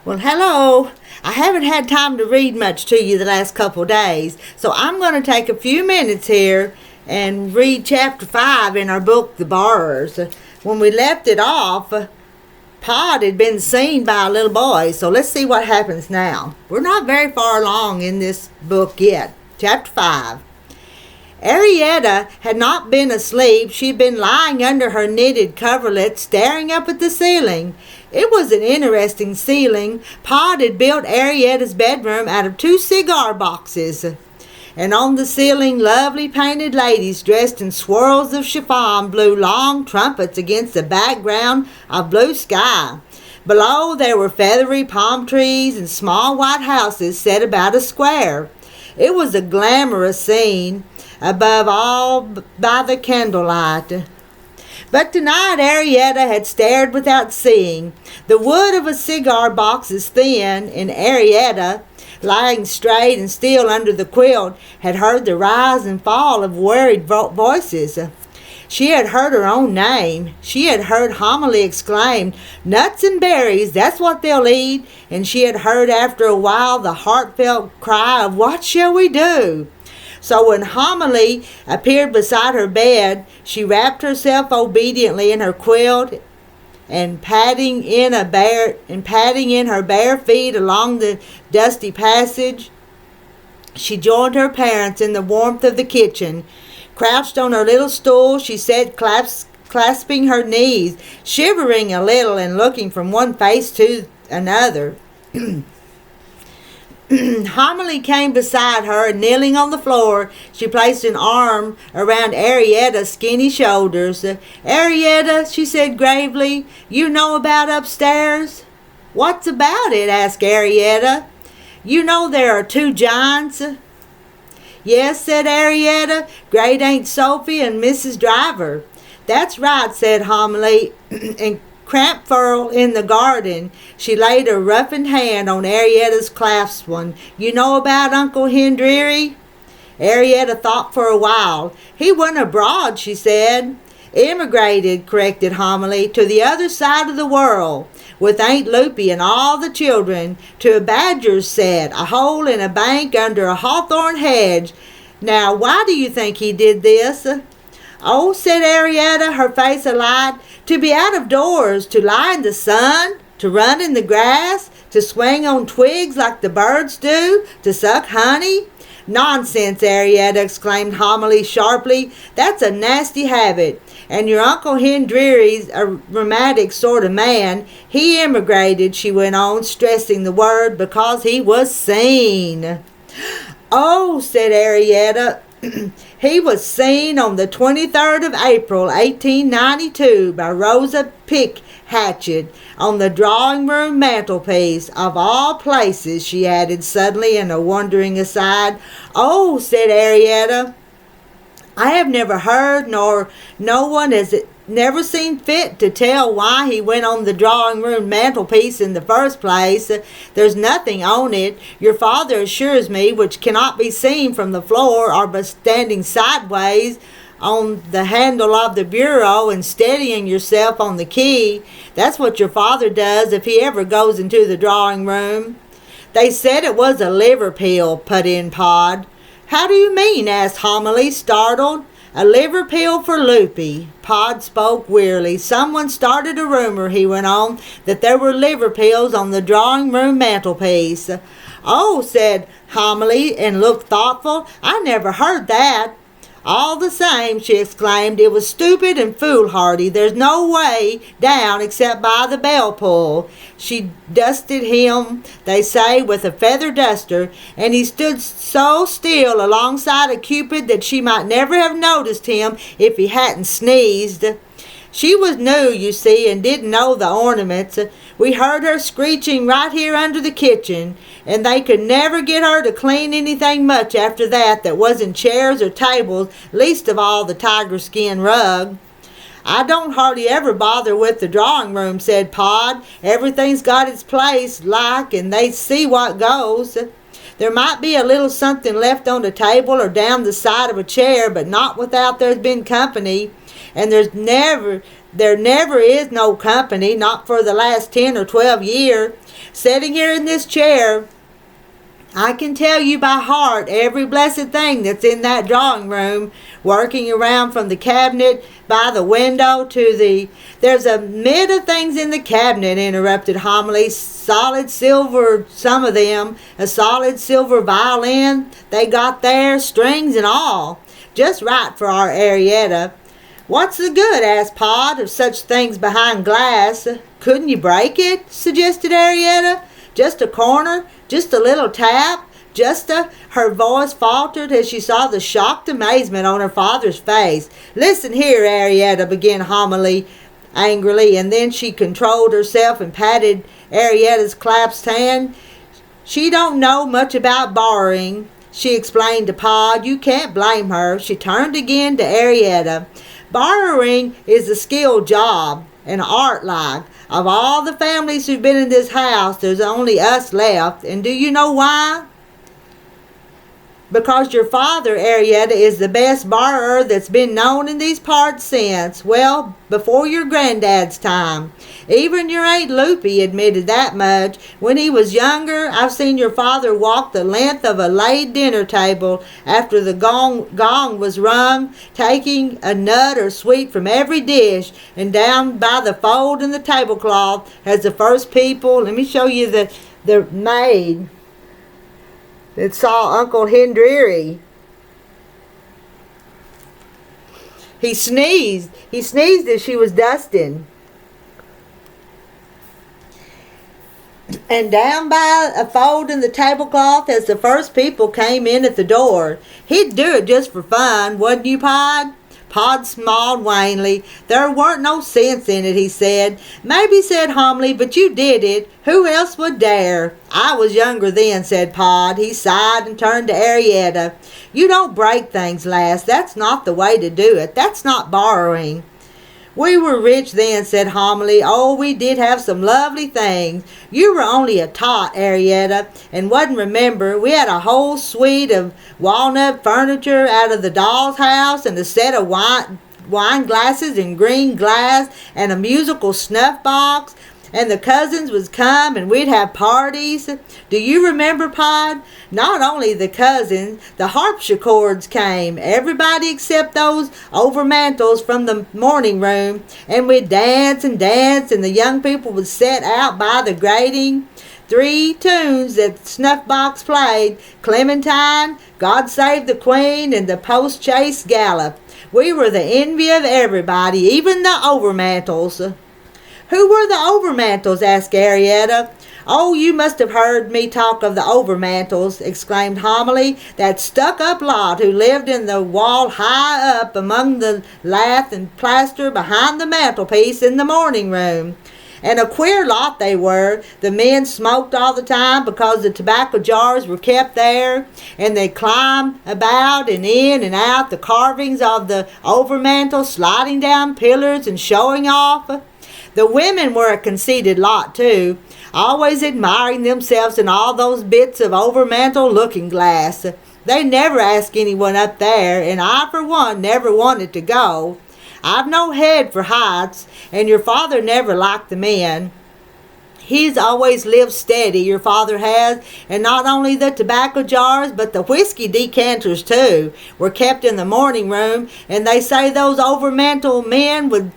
Well, hello. I haven't had time to read much to you the last couple days, so I'm going to take a few minutes here and read chapter 5 in our book, The Borrowers. When we left it off, Pod had been seen by a little boy, so let's see what happens now. We're not very far along in this book yet. Chapter 5. Arrierety had not been asleep. She'd been lying under her knitted coverlet, staring up at the ceiling. It was an interesting ceiling. Pod had built Arriety's bedroom out of 2 cigar boxes. And on the ceiling, lovely painted ladies dressed in swirls of chiffon blew long trumpets against a background of blue sky. Below there were feathery palm trees and small white houses set about a square. It was a glamorous scene, above all by the candlelight. But tonight Arrierety had stared without seeing. The wood of a cigar box is thin, and Arrierety, lying straight and still under the quilt, had heard the rise and fall of worried voices. She had heard her own name. She had heard Homily exclaim, "Nuts and berries, that's what they'll eat." And she had heard after a while the heartfelt cry of, "What shall we do?" So when Homily appeared beside her bed, she wrapped herself obediently in her quilt, and patting in her bare feet along the dusty passage, she joined her parents in the warmth of the kitchen. Crouched on her little stool, she sat clasping her knees, shivering a little and looking from one face to another. Homily came beside her, and kneeling on the floor, she placed an arm around Arriety's skinny shoulders. "Arrierety," she said gravely, "you know about upstairs?" "What's about it?" asked Arrierety. "You know there are 2 giants?" "Yes," said Arrierety, "Great Aunt Sophie and Mrs. Driver." "That's right," said Homily, and cramped furl in the garden. She laid a roughened hand on Arriety's clasped one. "You know about Uncle Henry?" Arrierety thought for a while. "He went abroad," she said. "Emigrated," corrected Homily, "to the other side of the world, with Aunt Loopy and all the children, to a badger's set, a hole in a bank under a hawthorn hedge. Now, why do you think he did this?" "Oh," said Arrierety, her face alight, "to be out of doors, to lie in the sun, to run in the grass, to swing on twigs like the birds do, to suck honey." "Nonsense, Arrierety," exclaimed Homily sharply. "That's a nasty habit. And your Uncle Henry's a rheumatic sort of man. He emigrated," she went on, stressing the word, "because he was seen." "Oh," said Arrierety, "he was seen on the 23rd of April, 1892, by Rosa Pick-Hatchet, on the drawing-room mantelpiece. Of all places," she added suddenly in a wondering aside. "Oh," said Arrierety, "I have never heard, nor no one has never seen fit to tell why he went on the drawing-room mantelpiece in the first place. There's nothing on it, your father assures me, which cannot be seen from the floor or by standing sideways on the handle of the bureau and steadying yourself on the key. That's what your father does if he ever goes into the drawing-room." "They said it was a liver pill," put in Pod. "How do you mean?" asked Homily, startled. "A liver pill for Loopy." Pod spoke wearily. "Someone started a rumor," he went on, "that there were liver pills on the drawing-room mantelpiece." "Oh," said Homily, and looked thoughtful. "I never heard that." "All the same," she exclaimed, "it was stupid and foolhardy. There's no way down except by the bell pull." She dusted him, they say, with a feather duster, and he stood so still alongside of Cupid that she might never have noticed him if he hadn't sneezed. She was new, you see, and didn't know the ornaments. We heard her screeching right here under the kitchen, and they could never get her to clean anything much after that wasn't chairs or tables, least of all the tiger skin rug. "I don't hardly ever bother with the drawing room," said Pod. "Everything's got its place, like, and they see what goes. There might be a little something left on the table or down the side of a chair, but not without there's been company. and there never is no company, not for the last 10 or 12 years. Sitting here in this chair, I can tell you by heart every blessed thing that's in that drawing room, working around from the cabinet by the window to the... There's a mid of things in the cabinet, interrupted Homily. Solid silver, some of them. A solid silver violin they got there, strings and all. Just right for our Arrierety. What's the good, asked Pod, of such things behind glass? Couldn't you break it? Suggested Arrierety. Just a corner, just a little tap, her voice faltered as she saw the shocked amazement on her father's face. Listen here, Arrierety, began Homily angrily, and then she controlled herself and patted Arriety's clasped hand. She don't know much about borrowing, she explained to Pod. You can't blame her. She turned again to Arrierety. Borrowing is a skilled job, an art like. Of all the families who've been in this house, there's only us left. And do you know why? Because your father, Arrierety, is the best borrower that's been known in these parts since, well, before your granddad's time. Even your Aunt Loopy admitted that much. When he was younger, I've seen your father walk the length of a laid dinner table after the gong was rung, taking a nut or sweet from every dish, and down by the fold in the tablecloth as the first people... Let me show you the maid that saw Uncle Henry. He sneezed as she was dusting. And down by a fold in the tablecloth as the first people came in at the door. He'd do it just for fun, wouldn't you, Pod? Pod smiled wanly. There weren't no sense in it, he said. Maybe, said Homily, but you did it. Who else would dare? I was younger then, said Pod. He sighed and turned to Arrierety. You don't break things, lass. That's not the way to do it. That's not borrowing. We were rich then, said Homily. Oh, we did have some lovely things. You were only a tot, Arrierety, and wouldn't remember. We had a whole suite of walnut furniture out of the doll's house, and a set of wine glasses in green glass, and a musical snuff box. And the cousins would come and we'd have parties. Do you remember, Pod? Not only the cousins, the harpsichords came. Everybody except those overmantels from the morning room. And we'd dance and dance, and the young people would sit out by the grating. 3 tunes that the snuff box played: Clementine, God Save the Queen, and the Post-Chase Gallop. We were the envy of everybody, even the overmantels. Who were the overmantels? asked Arrierety. Oh, you must have heard me talk of the overmantels, exclaimed Homily. That stuck-up lot who lived in the wall high up among the lath and plaster behind the mantelpiece in the morning room. And a queer lot they were. The men smoked all the time because the tobacco jars were kept there, and they climbed about and in and out the carvings of the overmantel, sliding down pillars and showing off. The women were a conceited lot, too, always admiring themselves in all those bits of overmantel looking-glass. They never asked anyone up there, and I, for one, never wanted to go. I've no head for heights, and your father never liked the men. He's always lived steady, your father has, and not only the tobacco jars, but the whiskey decanters, too, were kept in the morning room, and they say those overmantel men would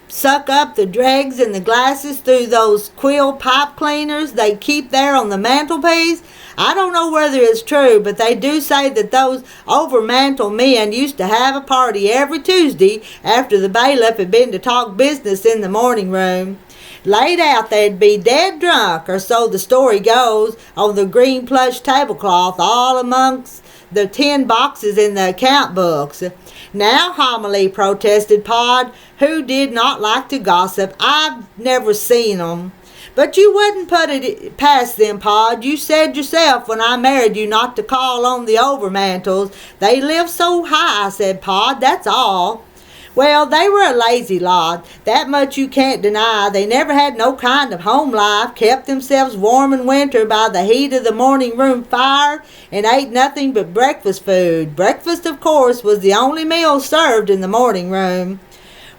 suck up the dregs and the glasses through those quill pipe cleaners they keep there on the mantelpiece. I don't know whether it's true, but they do say that those overmantel men used to have a party every Tuesday after the bailiff had been to talk business in the morning room. Laid out they'd be dead drunk, or so the story goes, on the green plush tablecloth all amongst the tin boxes in the account books. Now, Homily, protested Pod, who did not like to gossip. I've never seen 'em. But you wouldn't put it past them, Pod. You said yourself when I married you not to call on the overmantels. They live so high, said Pod, that's all. Well, they were a lazy lot. That much you can't deny. They never had no kind of home life, kept themselves warm in winter by the heat of the morning room fire, and ate nothing but breakfast food. Breakfast, of course, was the only meal served in the morning room.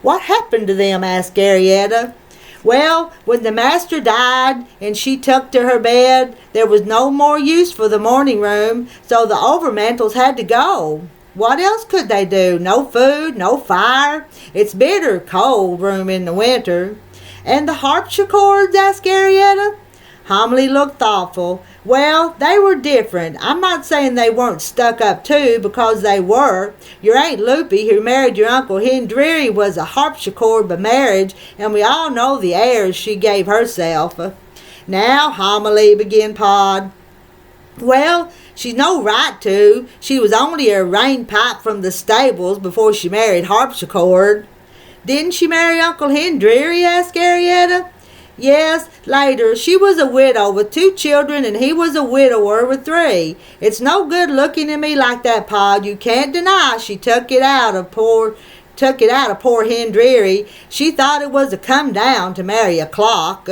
What happened to them? Asked Arrierety. Well, when the master died and she took to her bed, there was no more use for the morning room, so the overmantels had to go. What else could they do? No food, no fire. It's bitter cold room in the winter. And the harpsichords? Asked Arrierety. Homily looked thoughtful. Well, they were different. I'm not saying they weren't stuck up too, because they were. Your Aunt Loopy, who married your Uncle Hendreary, was a harpsichord by marriage, and we all know the airs she gave herself. Now, Homily, began Pod. Well, she's no right to. She was only a rain pipe from the stables before she married harpsichord. Didn't she marry Uncle Hendreary? Asked Arrierety. Yes, later. She was a widow with 2 children, and he was a widower with 3. It's no good looking at me like that, Pod. You can't deny she took it out of poor Hendreary. She thought it was a come down to marry a clock.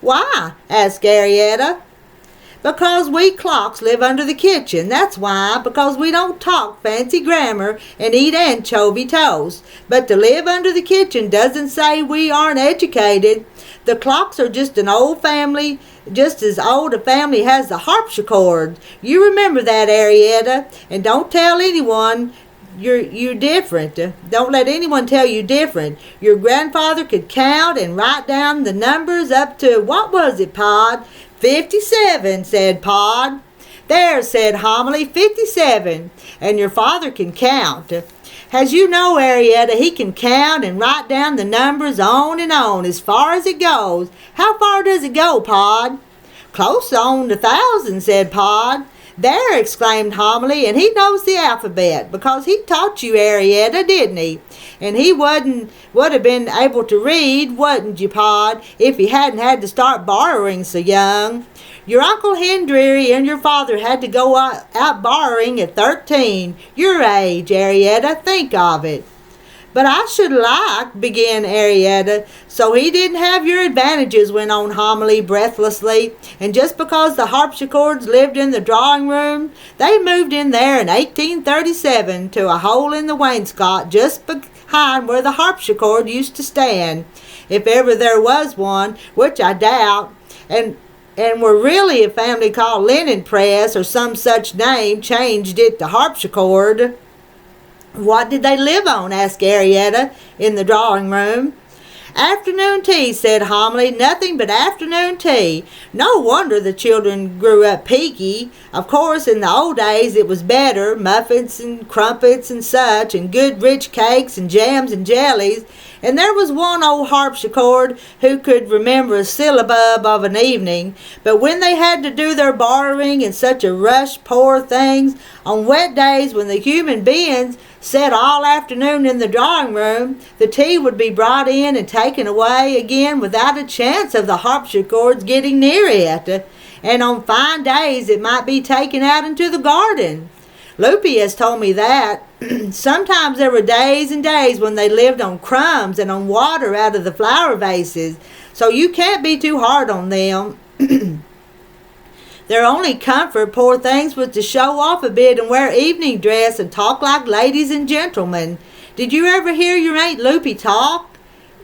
Why? Asked Arrierety. Because we clocks live under the kitchen. That's why. Because we don't talk fancy grammar and eat anchovy toast. But to live under the kitchen doesn't say we aren't educated. The clocks are just an old family, just as old a family has the harpsichord. You remember that, Arrierety, and don't tell anyone you're different. Don't let anyone tell you different. Your grandfather could count and write down the numbers up to, what was it, Pod? 57, said Pod. There, said Homily, 57. And your father can count. As you know, Arrierety, he can count and write down the numbers on and on, as far as it goes. How far does it go, Pod? Close on to 1,000, said Pod. There, exclaimed Homily, and he knows the alphabet, because he taught you, Arrierety, didn't he? And he would have been able to read, wouldn't you, Pod, if he hadn't had to start borrowing so young. Your Uncle Hendreary and your father had to go out borrowing at 13. Your age, Arrierety, think of it. But I should like, began Arrierety. So he didn't have your advantages, went on Homily breathlessly. And just because the harpsichords lived in the drawing room, they moved in there in 1837 to a hole in the wainscot just behind where the harpsichord used to stand, if ever there was one, which I doubt, and were really a family called Linen Press or some such name, changed it to harpsichord. What did they live on? Asked Arrierety in the drawing room. Afternoon tea, said Homily, nothing but afternoon tea. No wonder the children grew up peaky. Of course, in the old days it was better, muffins and crumpets and such, and good rich cakes and jams and jellies. And there was one old harpsichord who could remember a syllabub of an evening. But when they had to do their borrowing in such a rush, poor things, on wet days when the human beings sat all afternoon in the drawing room, the tea would be brought in and taken away again without a chance of the harpsichords getting near it. And on fine days it might be taken out into the garden. Loopy has told me that. Sometimes there were days and days when they lived on crumbs and on water out of the flower vases, so you can't be too hard on them. Their only comfort, poor things, was to show off a bit and wear evening dress and talk like ladies and gentlemen. Did you ever hear your Aunt Loopy talk?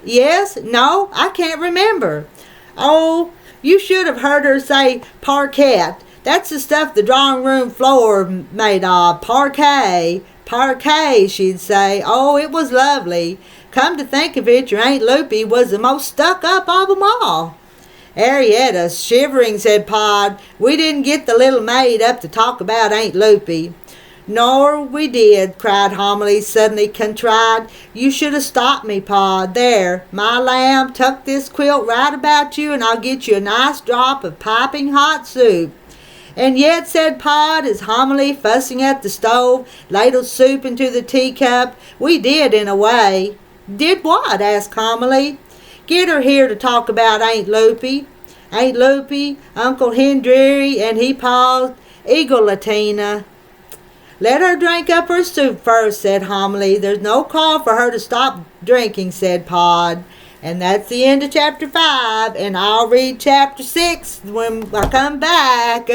Yes? No? I can't remember. Oh, you should have heard her say parquet. That's the stuff the drawing room floor made of. Parquet. Parquet, she'd say. Oh, it was lovely. Come to think of it, your Aunt Loopy was the most stuck up of them all. Arrierety, shivering, said Pod. We didn't get the little maid up to talk about Aunt Loopy. Nor we did, cried Homily, suddenly contrite. You should have stopped me, Pod. There, my lamb, tuck this quilt right about you, and I'll get you a nice drop of piping hot soup. And yet, said Pod, as Homily, fussing at the stove, ladled soup into the teacup, we did in a way. Did what? Asked Homily. Get her here to talk about Aunt Loopy. Aunt Loopy, Uncle Hendreary, and he paused. Eagletina. Let her drink up her soup first, said Homily. There's no call for her to stop drinking, said Pod. And that's the end of chapter 5, and I'll read chapter 6 when I come back.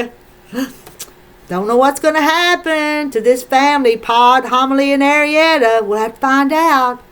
Don't know what's going to happen to this family, Pod, Homily, and Arrierety. We'll have to find out.